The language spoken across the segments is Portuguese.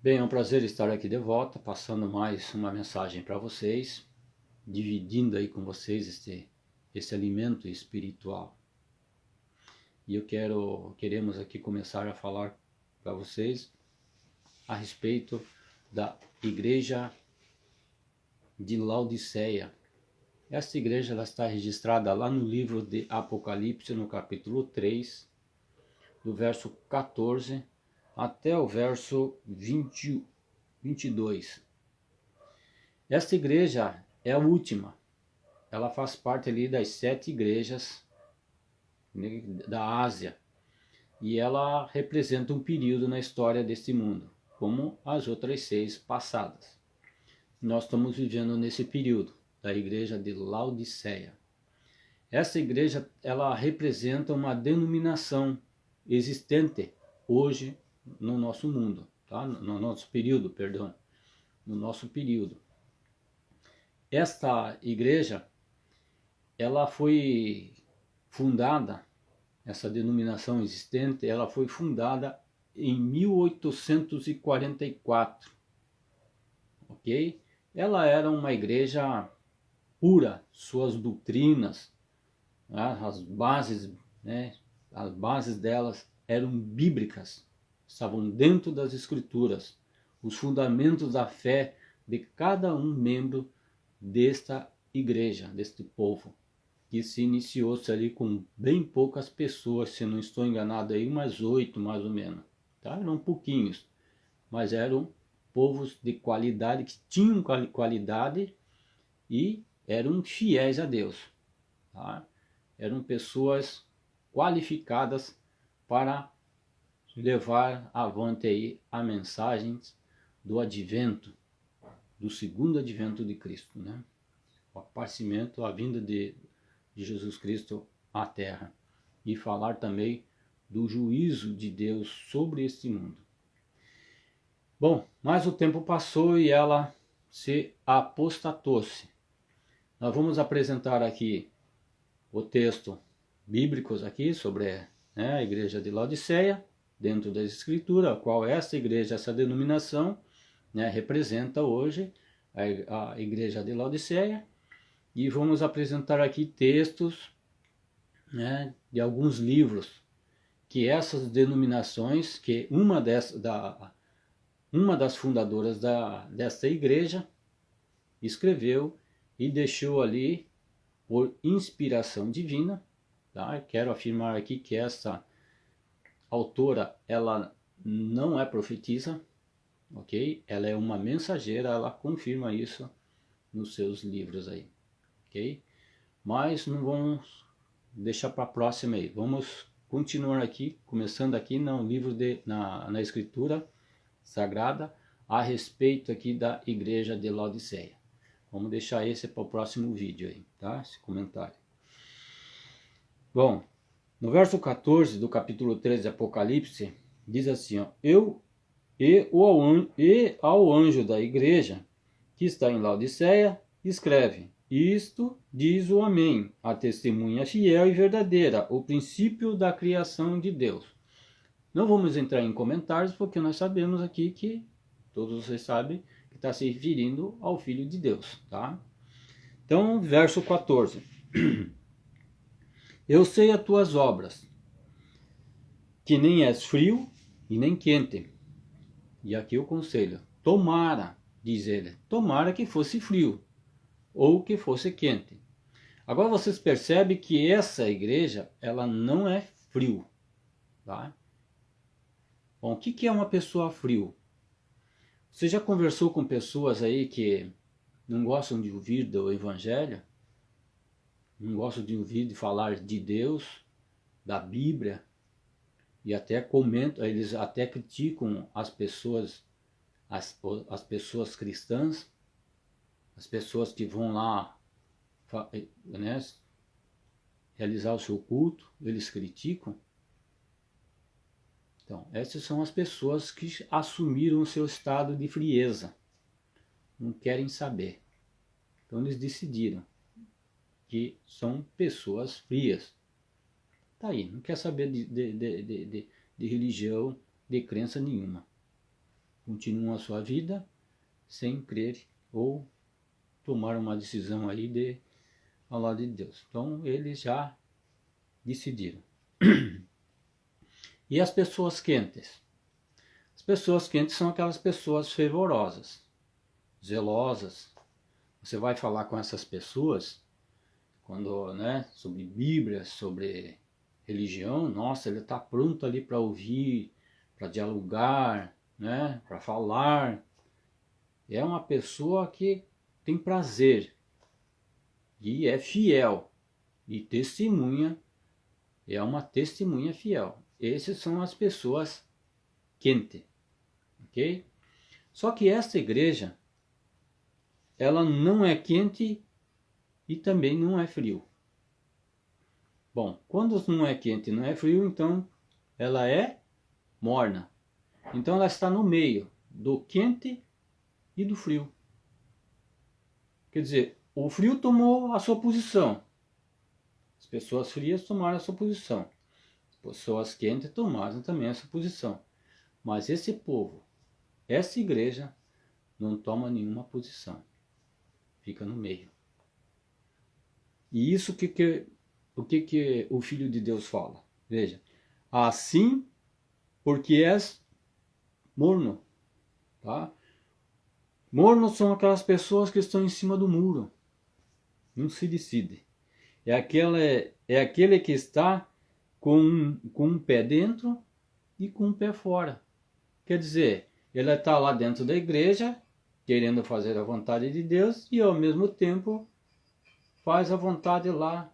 Bem, é um prazer estar aqui de volta, passando mais uma mensagem para vocês, dividindo aí com vocês esse alimento espiritual. E queremos aqui começar a falar para vocês a respeito da igreja de Laodiceia. Esta igreja ela está registrada lá no livro de Apocalipse, no capítulo 3, do verso 14 até o verso 22. Esta igreja é a última. Ela faz parte ali das 7 igrejas da Ásia. E ela representa um período na história deste mundo, como as outras 6 passadas. Nós estamos vivendo nesse período da igreja de Laodiceia. Essa igreja ela representa uma denominação existente hoje no nosso mundo, tá? No nosso período, perdão, no nosso período. Esta igreja, ela foi fundada, essa denominação existente, ela foi fundada em 1844, ok? Ela era uma igreja pura, suas doutrinas, as bases delas eram bíblicas, estavam dentro das escrituras, os fundamentos da fé de cada um membro desta igreja, deste povo, que se iniciou-se ali com bem poucas pessoas, se não estou enganado aí, umas 8 mais ou menos, tá? Eram pouquinhos, mas eram povos de qualidade, que tinham qualidade e eram fiéis a Deus, tá? Eram pessoas qualificadas para levar avante aí a mensagem do advento, do segundo advento de Cristo, né? O aparecimento, a vinda de Jesus Cristo à terra, e falar também do juízo de Deus sobre este mundo. Bom, mas o tempo passou e ela se apostatou-se. Nós vamos apresentar aqui o texto bíblicos aqui sobre a igreja de Laodiceia, dentro da escritura, qual é essa igreja, essa denominação, representa hoje a igreja de Laodiceia, e vamos apresentar aqui textos de alguns livros que essas denominações, que uma das fundadoras desta igreja escreveu e deixou ali por inspiração divina, tá? Quero afirmar aqui que essa autora, ela não é profetisa, ok? Ela é uma mensageira, ela confirma isso nos seus livros aí, ok? Mas não vamos deixar para a próxima aí, vamos continuar aqui, começando aqui no livro na escritura sagrada, a respeito aqui da igreja de Laodiceia. Vamos deixar esse para o próximo vídeo aí, tá? Esse comentário. Bom, no verso 14 do capítulo 13 de Apocalipse, diz assim, ó, ao anjo da igreja que está em Laodiceia, escreve, isto diz o Amém, a testemunha fiel e verdadeira, o princípio da criação de Deus. Não vamos entrar em comentários, porque nós sabemos aqui que, todos vocês sabem, que está se referindo ao Filho de Deus, tá? Então, verso 14. Eu sei as tuas obras, que nem és frio e nem quente. E aqui o conselho, tomara, diz ele, tomara que fosse frio ou que fosse quente. Agora vocês percebem que essa igreja, ela não é frio, tá? Bom, o que é uma pessoa frio? Você já conversou com pessoas aí que não gostam de ouvir do evangelho? Não gostam de ouvir de falar de Deus, da Bíblia, e até comentam, eles até criticam as pessoas, as pessoas cristãs, as pessoas que vão lá realizar o seu culto, eles criticam. Então, essas são as pessoas que assumiram o seu estado de frieza, não querem saber. Então eles decidiram que são pessoas frias. Tá aí, não quer saber de religião, de crença nenhuma. continuam a sua vida sem crer ou tomar uma decisão aí de ao lado de Deus. Então eles já decidiram. E as pessoas quentes? As pessoas quentes são aquelas pessoas fervorosas, zelosas. Você vai falar com essas pessoas quando, né, sobre Bíblia, sobre religião, nossa, ele está pronto ali para ouvir, para dialogar, né, para falar. É uma pessoa que tem prazer e é fiel e testemunha, é uma testemunha fiel. Essas são as pessoas quentes, ok? Só que esta igreja, ela não é quente e também não é frio. Bom, quando não é quente e não é frio, então ela é morna. Então ela está no meio do quente e do frio. Quer dizer, o frio tomou a sua posição. As pessoas frias tomaram a sua posição. As pessoas quentes tomaram também a sua posição. Mas esse povo, essa igreja, não toma nenhuma posição. Fica no meio. E isso o que o Filho de Deus fala? Veja, assim porque és morno. Tá? Morno são aquelas pessoas que estão em cima do muro. Não se decide. É aquele que está com um pé dentro e com um pé fora. Quer dizer, ele está lá dentro da igreja, querendo fazer a vontade de Deus e ao mesmo tempo faz a vontade lá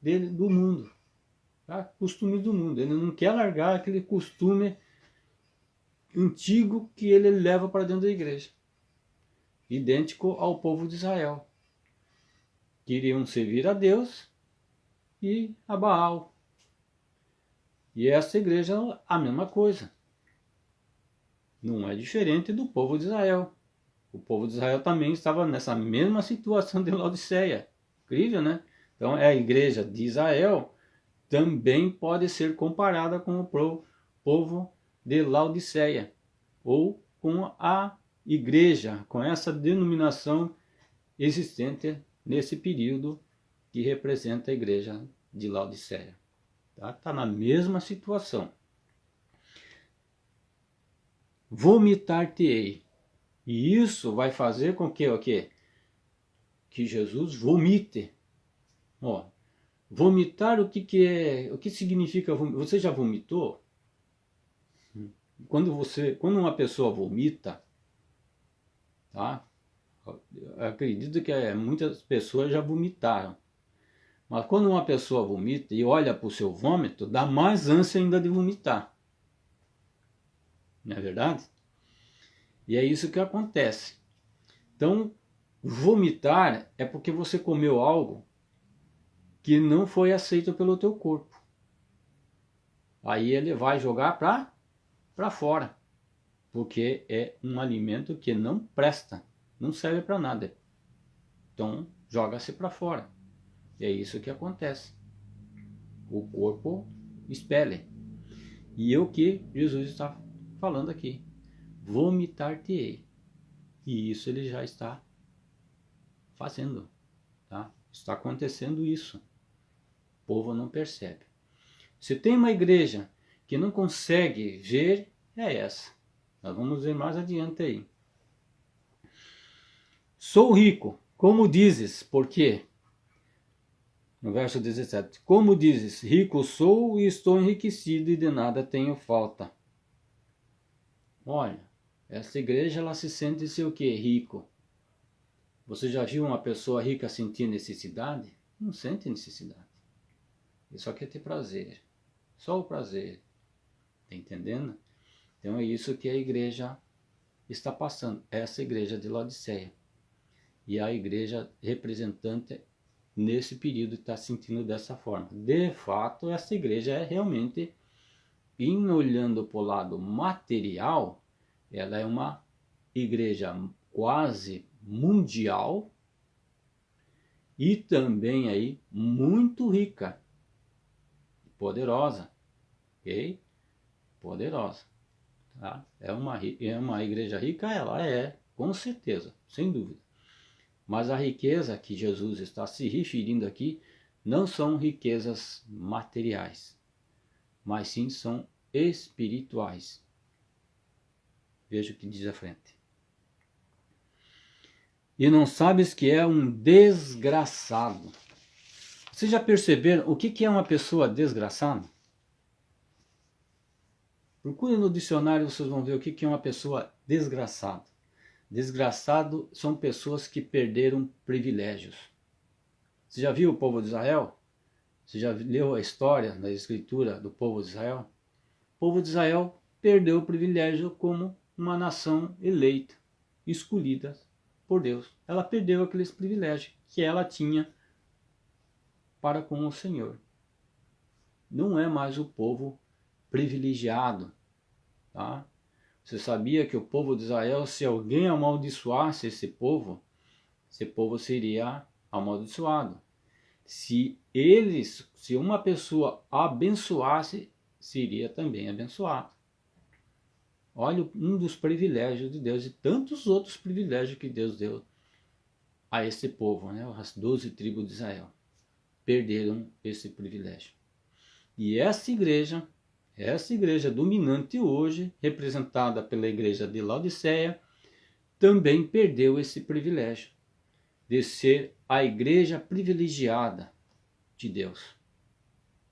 dele, do mundo. Tá? Costumes do mundo. Ele não quer largar aquele costume antigo que ele leva para dentro da igreja. Idêntico ao povo de Israel. Queriam servir a Deus e a Baal. E essa igreja é a mesma coisa. Não é diferente do povo de Israel. O povo de Israel também estava nessa mesma situação de Laodiceia. Incrível, né? Então a igreja de Israel também pode ser comparada com o povo de Laodiceia. Ou com a igreja, com essa denominação existente nesse período que representa a igreja de Laodiceia. Tá na mesma situação. Vomitar-te-ei. E isso vai fazer com que o quê? Que Jesus vomite. Ó, vomitar, o que é? O que significa vomitar? Você já vomitou? Quando uma pessoa vomita, tá? Eu acredito que muitas pessoas já vomitaram. Mas quando uma pessoa vomita e olha para o seu vômito, dá mais ânsia ainda de vomitar. Não é verdade? E é isso que acontece. Então, vomitar é porque você comeu algo que não foi aceito pelo teu corpo. Aí ele vai jogar para fora. Porque é um alimento que não presta, não serve para nada. Então, joga-se para fora. E é isso que acontece. O corpo expele. E é o que Jesus está falando aqui. Vomitar-te-ei. E isso ele já está fazendo. Tá? Está acontecendo isso. O povo não percebe. Se tem uma igreja que não consegue ver, é essa. Nós vamos ver mais adiante aí. Sou rico, como dizes, por quê? No verso 17. Como dizes, rico sou e estou enriquecido e de nada tenho falta. Olha, essa igreja ela se sente ser o quê? Rico. Você já viu uma pessoa rica sentir necessidade? Não sente necessidade. Ele só quer ter prazer. Só o prazer. Está entendendo? Então é isso que a igreja está passando. Essa igreja de Laodiceia. E a igreja representante nesse período está sentindo dessa forma. De fato, essa igreja é realmente, em olhando para o lado material, ela é uma igreja quase mundial e também aí muito rica, poderosa, ok? Poderosa, Tá? É uma igreja rica? Ela é, com certeza, sem dúvida. Mas a riqueza que Jesus está se referindo aqui não são riquezas materiais, mas sim são espirituais. Veja o que diz à frente. E não sabes que é um desgraçado. Vocês já perceberam o que é uma pessoa desgraçada? Procure no dicionário, vocês vão ver o que é uma pessoa desgraçada. Desgraçado são pessoas que perderam privilégios. Você já viu o povo de Israel? Você já leu a história da escritura do povo de Israel? O povo de Israel perdeu o privilégio como uma nação eleita, escolhida por Deus. Ela perdeu aqueles privilégios que ela tinha para com o Senhor. Não é mais o povo privilegiado, tá? Você sabia que o povo de Israel, se alguém amaldiçoasse esse povo seria amaldiçoado. Se uma pessoa abençoasse, seria também abençoado. Olha um dos privilégios de Deus e tantos outros privilégios que Deus deu a esse povo, né? As 12 tribos de Israel perderam esse privilégio. E essa igreja dominante hoje, representada pela igreja de Laodiceia, também perdeu esse privilégio de ser a igreja privilegiada de Deus.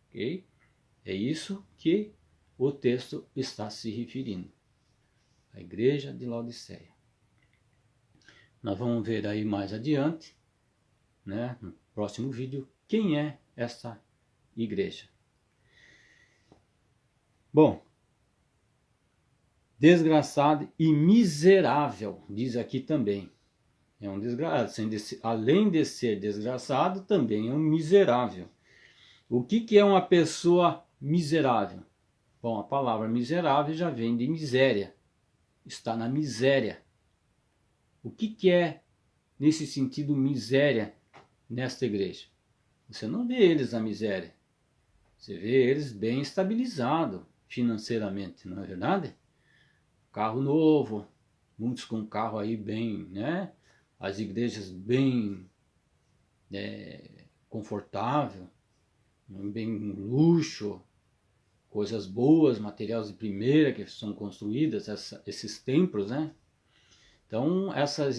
Ok? É isso que o texto está se referindo. A igreja de Laodiceia. Nós vamos ver aí mais adiante, né, no próximo vídeo, quem é essa igreja. Bom, desgraçado e miserável, diz aqui também. É um desgraçado, além de ser desgraçado, também é um miserável. O que é uma pessoa miserável? Bom, a palavra miserável já vem de miséria. Está na miséria. O que é, nesse sentido, miséria nesta igreja? Você não vê eles na miséria. Você vê eles bem estabilizados financeiramente, não é verdade? Carro novo, muitos com carro aí bem, né? As igrejas bem confortável, bem luxo, coisas boas, materiais de primeira que são construídas, esses templos, né? Então essas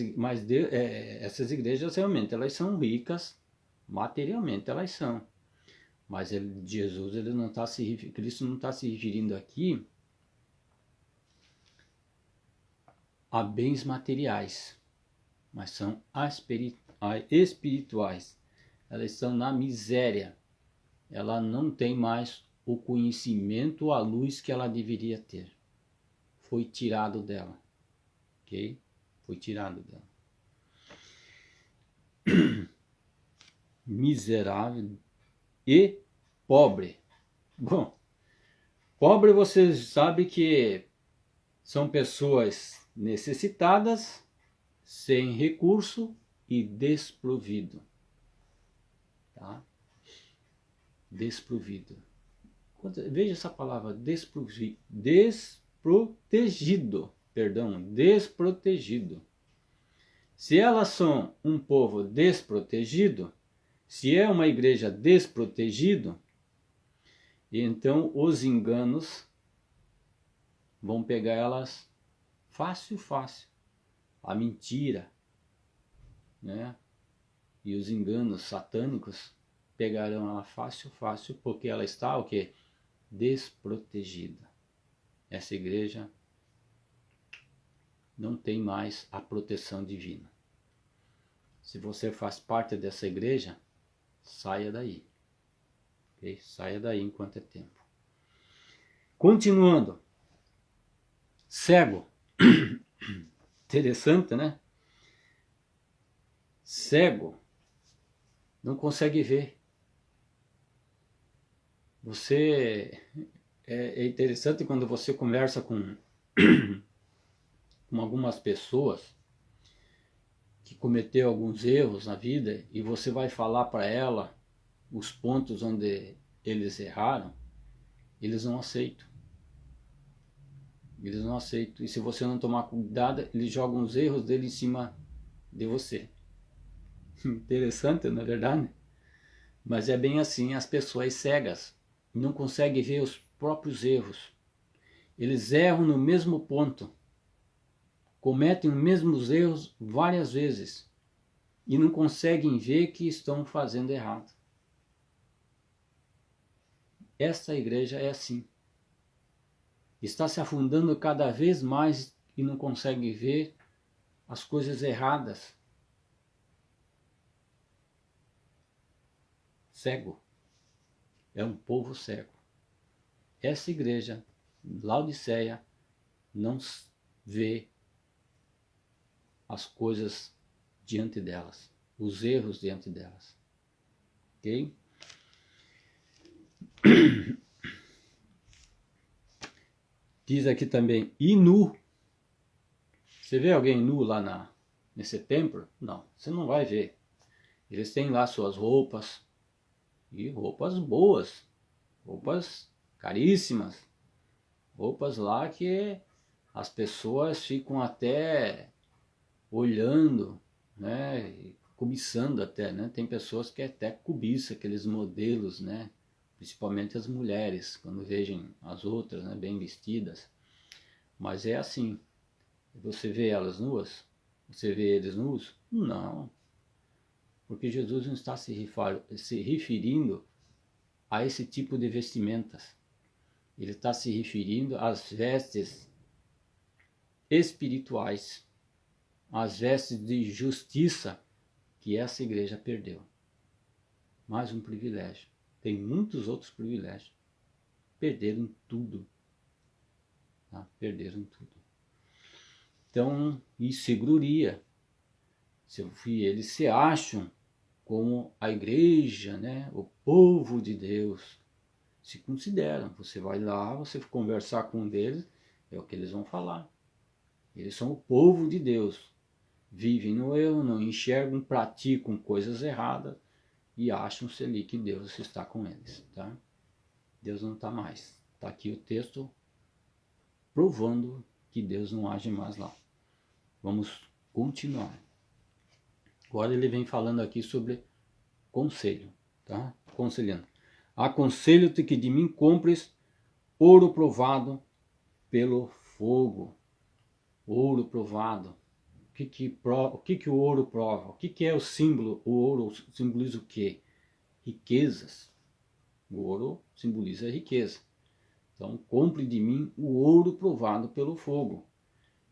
igrejas realmente elas são ricas materialmente, elas são. Mas Jesus, Cristo não está se referindo aqui a bens materiais, mas são espirituais. Elas estão na miséria. Ela não tem mais o conhecimento, a luz que ela deveria ter. Foi tirado dela. Ok? Foi tirado dela. Miserável e pobre. Bom, pobre você sabe que são pessoas necessitadas, sem recurso e desprovido. Tá? Desprovido. Veja essa palavra, desprotegido. Se elas são um povo desprotegido, se é uma igreja desprotegido, então os enganos vão pegar elas fácil. A mentira, né? E os enganos satânicos pegarão ela fácil, porque ela está o quê? Desprotegida. Essa igreja não tem mais a proteção divina. Se você faz parte dessa igreja, saia daí. Okay? Saia daí enquanto é tempo. Continuando. Cego. Interessante, né? Cego. Não consegue ver. É interessante quando você conversa com algumas pessoas que cometeu alguns erros na vida e você vai falar para ela os pontos onde eles erraram, eles não aceitam. Eles não aceitam. E se você não tomar cuidado, eles jogam os erros dele em cima de você. Interessante, não é verdade? Mas é bem assim, as pessoas cegas não conseguem ver os próprios erros. Eles erram no mesmo ponto. Cometem os mesmos erros várias vezes. E não conseguem ver que estão fazendo errado. Esta igreja é assim. Está se afundando cada vez mais e não consegue ver as coisas erradas. Cego. É um povo cego. Essa igreja, Laodiceia, não vê as coisas diante delas, os erros diante delas. Ok? Diz aqui também, e nu. Você vê alguém nu lá nesse templo? Não, você não vai ver. Eles têm lá suas roupas, e roupas boas, roupas caríssimas, roupas lá que as pessoas ficam até olhando, né, e cobiçando até, né? Tem pessoas que até cobiçam aqueles modelos, né? Principalmente as mulheres, quando vejam as outras, né, bem vestidas. Mas é assim, você vê elas nuas? Você vê eles nus? Não, porque Jesus não está se referindo a esse tipo de vestimentas. Ele está se referindo às vestes espirituais, às vestes de justiça que essa igreja perdeu. Mais um privilégio. Tem muitos outros privilégios. Perderam tudo. Tá? Perderam tudo. Então, isso é gruria. Eles se acham como a igreja, né? O povo de Deus. Se consideram. Você vai lá, você conversar com um deles, é o que eles vão falar. Eles são o povo de Deus. Vivem no erro, não enxergam, praticam coisas erradas e acham-se ali que Deus está com eles. Tá? Deus não está mais. Está aqui o texto provando que Deus não age mais lá. Vamos continuar. Agora ele vem falando aqui sobre conselho. Tá? Conselhando. Aconselho-te que de mim compres ouro provado pelo fogo. Ouro provado. O que o ouro prova? O que é o símbolo? O ouro simboliza o quê? Riquezas. O ouro simboliza a riqueza. Então, compre de mim o ouro provado pelo fogo.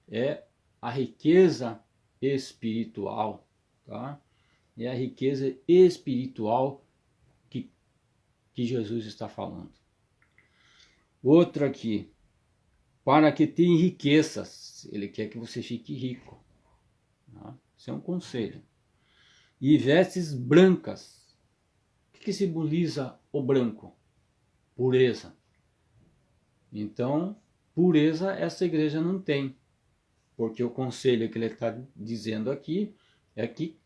É a riqueza espiritual. Tá? É a riqueza espiritual que Jesus está falando. Outro aqui. Para que te enriqueças. Ele quer que você fique rico. Tá? Isso é um conselho. E vestes brancas. O que simboliza o branco? Pureza. Então, pureza essa igreja não tem. Porque o conselho que ele está dizendo aqui é que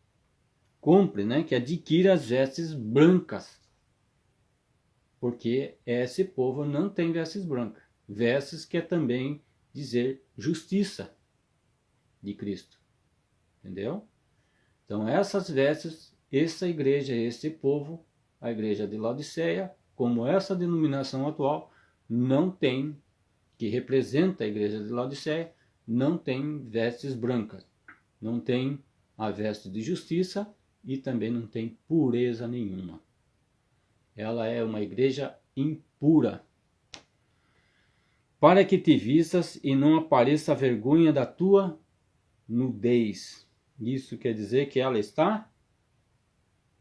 compre, né? Que adquira as vestes brancas. Porque esse povo não tem vestes brancas. Vestes quer também dizer justiça de Cristo. Entendeu? Então essas vestes, essa igreja, esse povo, a igreja de Laodiceia, como essa denominação atual, não tem, que representa a igreja de Laodiceia, não tem vestes brancas. Não tem a veste de justiça e também não tem pureza nenhuma. Ela é uma igreja impura. Para que te vistas e não apareça a vergonha da tua nudez. Isso quer dizer que ela está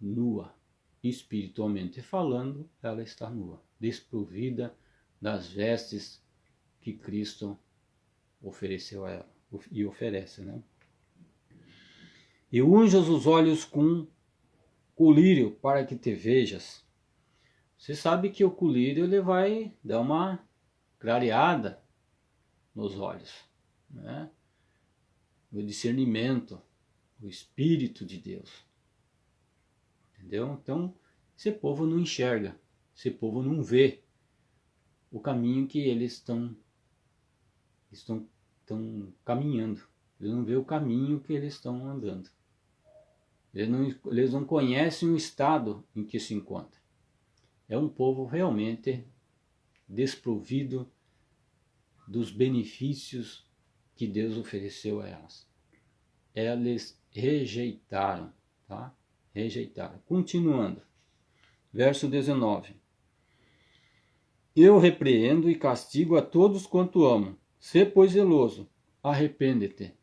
nua. Espiritualmente falando, ela está nua, desprovida das vestes que Cristo ofereceu a ela e oferece, né? E unjas os olhos com colírio para que te vejas. Você sabe que o colírio ele vai dar uma clareada nos olhos, né? O discernimento, o Espírito de Deus. Entendeu? Então, esse povo não enxerga, esse povo não vê o caminho que eles estão estão caminhando. Eles não veem o caminho que eles estão andando. Eles não conhecem o estado em que se encontra. É um povo realmente desprovido dos benefícios que Deus ofereceu a elas. Eles rejeitaram, tá? Rejeitaram. Continuando. Verso 19. Eu repreendo e castigo a todos quanto amo. Sê, pois, zeloso. Arrepende-te.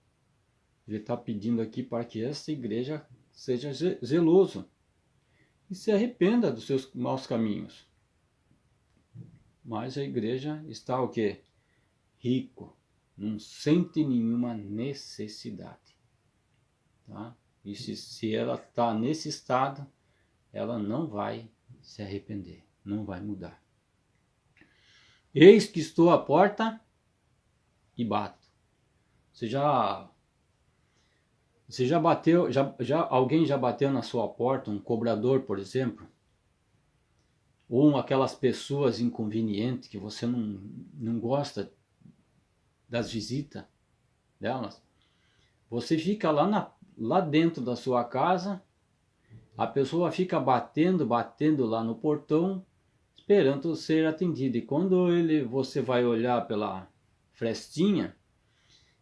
Ele está pedindo aqui para que esta igreja seja zeloso e se arrependa dos seus maus caminhos. Mas a igreja está o quê? Rico, não sente nenhuma necessidade. Tá? E se ela está nesse estado, ela não vai se arrepender, não vai mudar. Eis que estou à porta e bato. Você já bateu, alguém já bateu na sua porta, um cobrador, por exemplo? Ou aquelas pessoas inconvenientes que você não gosta das visitas delas? Você fica lá dentro da sua casa, a pessoa fica batendo lá no portão, esperando ser atendida. E quando você vai olhar pela frestinha,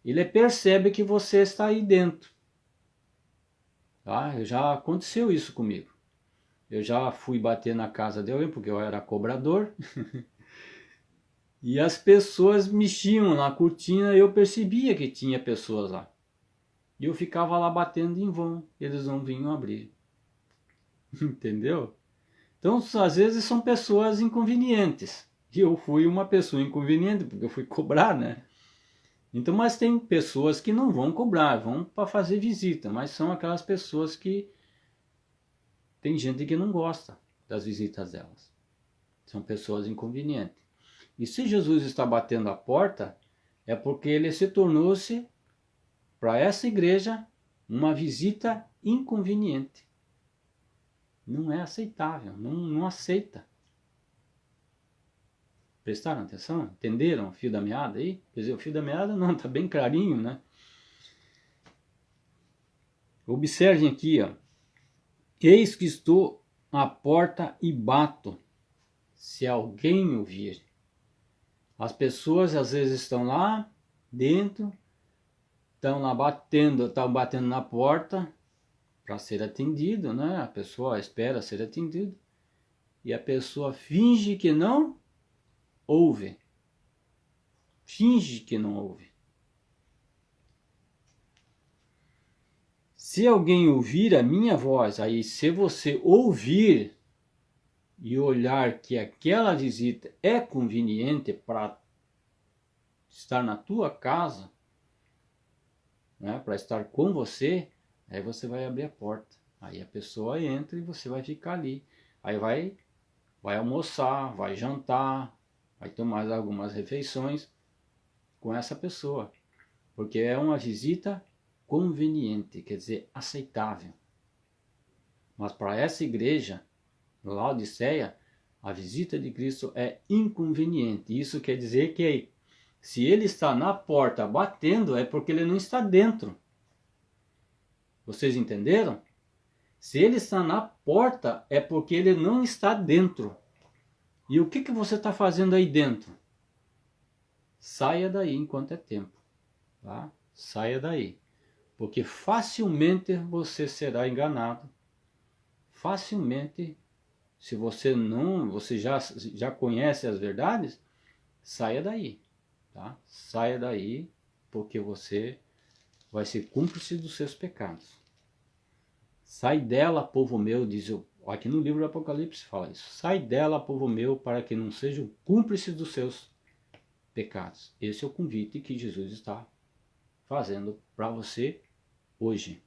ele percebe que você está aí dentro. Tá? Já aconteceu isso comigo. Eu já fui bater na casa de alguém, porque eu era cobrador. E as pessoas mexiam na cortina e eu percebia que tinha pessoas lá. E eu ficava lá batendo em vão. Eles não vinham abrir. Entendeu? Então, às vezes são pessoas inconvenientes. E eu fui uma pessoa inconveniente, porque eu fui cobrar, né? Então, mas tem pessoas que não vão cobrar, vão para fazer visita. Mas são aquelas pessoas que... Tem gente que não gosta das visitas delas. São pessoas inconvenientes. E se Jesus está batendo a porta, é porque ele se tornou-se, para essa igreja, uma visita inconveniente. Não é aceitável, não aceita. Prestaram atenção? Entenderam o fio da meada aí? Quer dizer, o fio da meada não, está bem clarinho, né? Observem aqui, ó. Eis que estou à porta e bato, se alguém ouvir. As pessoas às vezes estão lá dentro, estão batendo na porta para ser atendido, né? A pessoa espera ser atendida e a pessoa finge que não ouve. Finge que não ouve. Se alguém ouvir a minha voz, aí se você ouvir e olhar que aquela visita é conveniente para estar na tua casa, né, para estar com você, aí você vai abrir a porta. Aí a pessoa entra e você vai ficar ali. Aí vai almoçar, vai jantar, vai tomar algumas refeições com essa pessoa. Porque é uma visita conveniente, quer dizer, aceitável. Mas para essa igreja, Laodiceia, a visita de Cristo é inconveniente. Isso quer dizer que se ele está na porta batendo, é porque ele não está dentro. Vocês entenderam? Se ele está na porta, é porque ele não está dentro. E o que você está fazendo aí dentro? Saia daí enquanto é tempo. Tá? Saia daí. Porque facilmente você será enganado. Facilmente, se você já conhece as verdades, saia daí. Tá? Saia daí, porque você vai ser cúmplice dos seus pecados. Sai dela, povo meu, aqui no livro do Apocalipse fala isso. Sai dela, povo meu, para que não sejam cúmplices dos seus pecados. Esse é o convite que Jesus está fazendo para você hoje.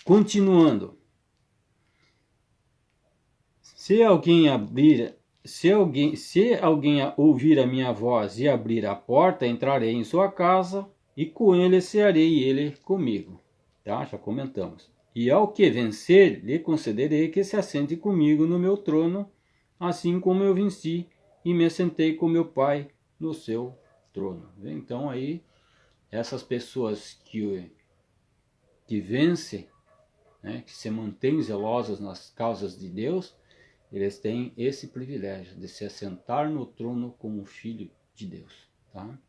Continuando. Se alguém ouvir a minha voz e abrir a porta, entrarei em sua casa e com ele cearei e ele comigo. Tá? Já comentamos. E ao que vencer, lhe concederei que se assente comigo no meu trono, assim como eu venci e me assentei com meu Pai no seu trono. Então aí, essas pessoas que vencem, né, que se mantêm zelosas nas causas de Deus, eles têm esse privilégio de se assentar no trono como filho de Deus. Tá?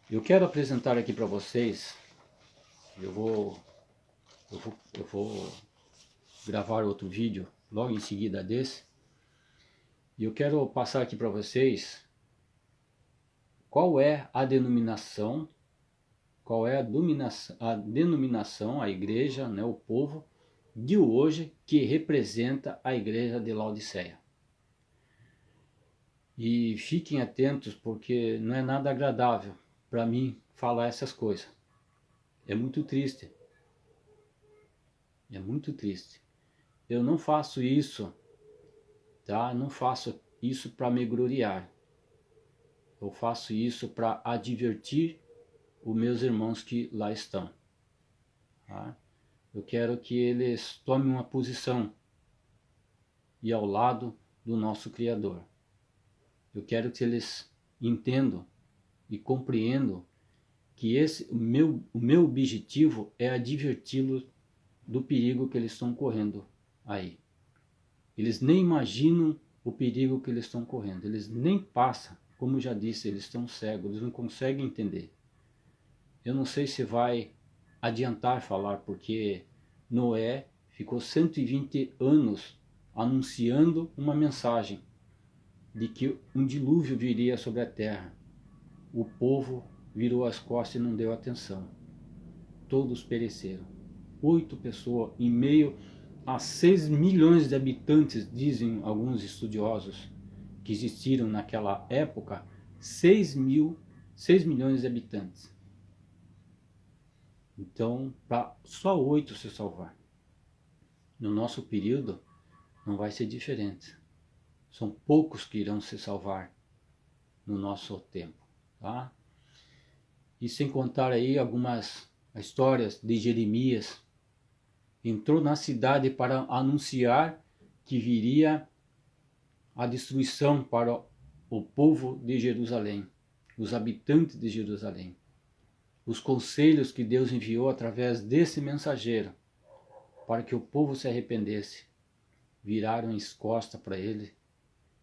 Eu quero apresentar aqui para vocês, eu vou gravar outro vídeo logo em seguida desse, e eu quero passar aqui para vocês qual é a denominação, a igreja, né, o povo de hoje que representa a igreja de Laodiceia. E fiquem atentos, porque não é nada agradável para mim falar essas coisas. É muito triste. É muito triste. Eu não faço isso, tá? Não faço isso para me gloriar. Eu faço isso para advertir os meus irmãos que lá estão. Tá? Eu quero que eles tomem uma posição e ao lado do nosso Criador. Eu quero que eles entendam e compreendam que o meu objetivo é adverti-los do perigo que eles estão correndo aí. Eles nem imaginam o perigo que eles estão correndo. Eles nem passam, como já disse, eles estão cegos, eles não conseguem entender. Eu não sei se vai adiantar falar, porque Noé ficou 120 anos anunciando uma mensagem de que um dilúvio viria sobre a terra. O povo virou as costas e não deu atenção. Todos pereceram. 8 pessoas em meio a 6 milhões de habitantes, dizem alguns estudiosos que existiram naquela época, 6 milhões de habitantes. Então, para só 8 se salvar. No nosso período, não vai ser diferente. São poucos que irão se salvar no nosso tempo. Tá? E sem contar aí algumas histórias de Jeremias. Entrou na cidade para anunciar que viria a destruição para o povo de Jerusalém, os habitantes de Jerusalém. Os conselhos que Deus enviou através desse mensageiro para que o povo se arrependesse, viraram as costas para ele,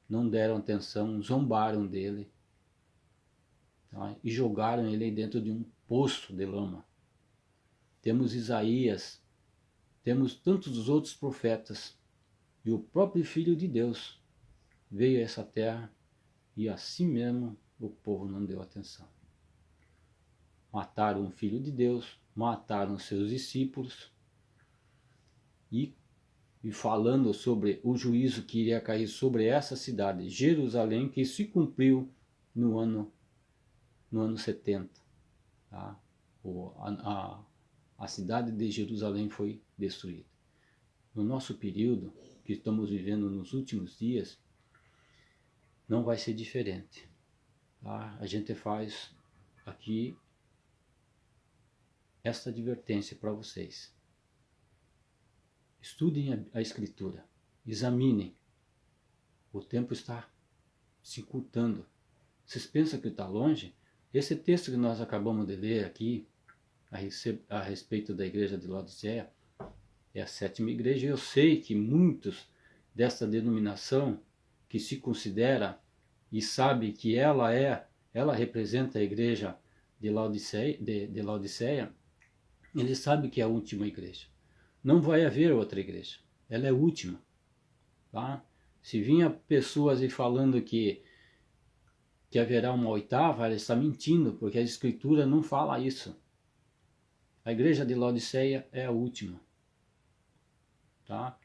não deram atenção, zombaram dele, tá? E jogaram ele dentro de um poço de lama. Temos Isaías, temos tantos outros profetas, e o próprio Filho de Deus veio a essa terra e assim mesmo o povo não deu atenção. Mataram o Filho de Deus, mataram seus discípulos e falando sobre o juízo que iria cair sobre essa cidade, Jerusalém, que se cumpriu no ano 70. Tá? A cidade de Jerusalém foi destruída. No nosso período, que estamos vivendo nos últimos dias, não vai ser diferente. Tá? A gente faz aqui esta advertência para vocês. Estudem a Escritura, examinem. O tempo está se encurtando. Vocês pensam que está longe? Esse texto que nós acabamos de ler aqui, a respeito da igreja de Laodiceia, é a 7ª igreja. Eu sei que muitos desta denominação, que se considera e sabe que ela representa a igreja de Laodiceia, eles sabem que é a última igreja. Não vai haver outra igreja. Ela é a última. Tá? Se vinha pessoas aí falando que haverá uma 8ª, ela está mentindo, porque a Escritura não fala isso. A igreja de Laodiceia é a última. Tá?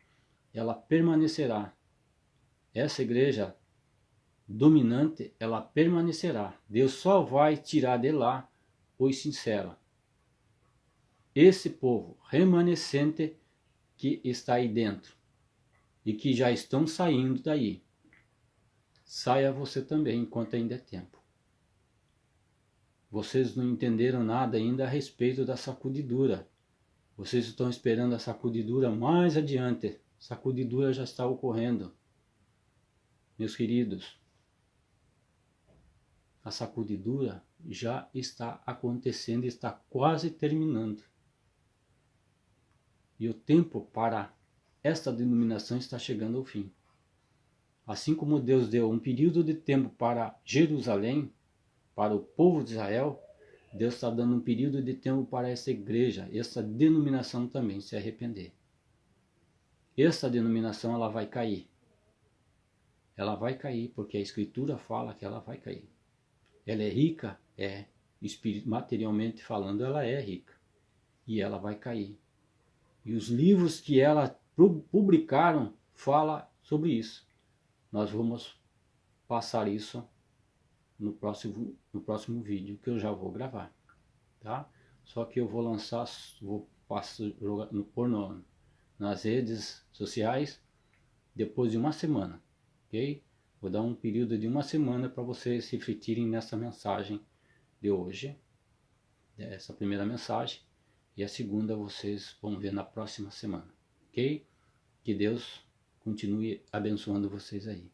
Ela permanecerá. Essa igreja dominante, ela permanecerá. Deus só vai tirar de lá os sinceros. Esse povo remanescente que está aí dentro e que já estão saindo daí. Saia você também enquanto ainda é tempo. Vocês não entenderam nada ainda a respeito da sacudidura. Vocês estão esperando a sacudidura mais adiante. A sacudidura já está ocorrendo. Meus queridos, a sacudidura já está acontecendo, está quase terminando. E o tempo para esta denominação está chegando ao fim. Assim como Deus deu um período de tempo para Jerusalém, para o povo de Israel, Deus está dando um período de tempo para essa igreja, essa denominação também se arrepender. Essa denominação ela vai cair. Ela vai cair porque a Escritura fala que ela vai cair. Ela é rica? É. Materialmente falando, ela é rica. E ela vai cair. E os livros que ela publicaram falam sobre isso. Nós vamos passar isso no próximo vídeo que eu já vou gravar. Tá? Só que eu vou lançar, pôr nas redes sociais depois de uma semana. Ok? Vou dar um período de uma semana para vocês refletirem nessa mensagem de hoje, essa primeira mensagem, e a segunda vocês vão ver na próxima semana, ok? Que Deus continue abençoando vocês aí.